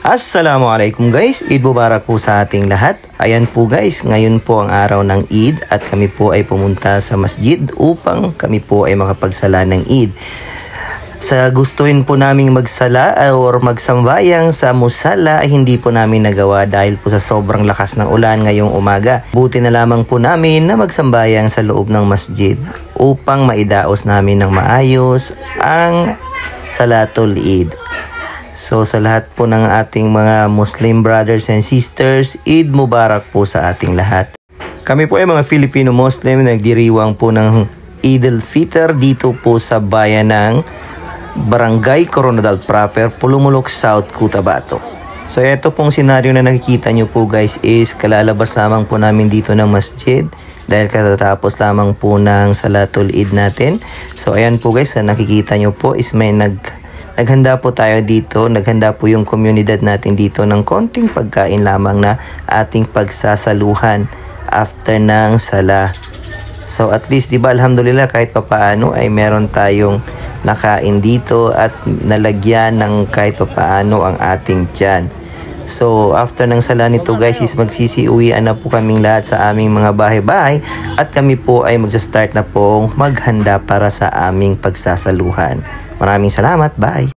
Assalamualaikum guys, Eid Mubarak po sa ating lahat. Ayan po guys, ngayon po ang araw ng Eid at kami po ay pumunta sa masjid upang kami po ay makapagsala ng Eid. Sa gustuhin po naming magsala or magsambayang sa musala ay hindi po namin nagawa dahil po sa sobrang lakas ng ulan ngayong umaga. Buti na lamang po namin na magsambayang sa loob ng masjid upang maidaos namin ng maayos ang Salatul Eid. So sa lahat po ng ating mga Muslim brothers and sisters, Eid Mubarak po sa ating lahat. Kami po ay mga Filipino Muslim na nagdiriwang po ng Eid al-Fitr dito po sa bayan ng Barangay Coronadal Proper, Pulumulok South, Cotabato. So ito pong senaryo na nakikita nyo po guys is kalalabas lamang po namin dito ng masjid dahil katatapos lamang po ng Salatul Eid natin. So ayan po guys, nakikita nyo po is may naghanda po tayo dito, naghanda po yung komunidad natin dito ng konting pagkain lamang na ating pagsasaluhan after ng sala. So at least, di ba, alhamdulillah, kahit papaano ay meron tayong nakain dito at nalagyan ng kahit papaano ang ating tiyan. So after ng sala nito guys is magsisiuwian na po kaming lahat sa aming mga bahay-bahay at kami po ay magsa-start na pong maghanda para sa aming pagsasaluhan. Maraming salamat, bye!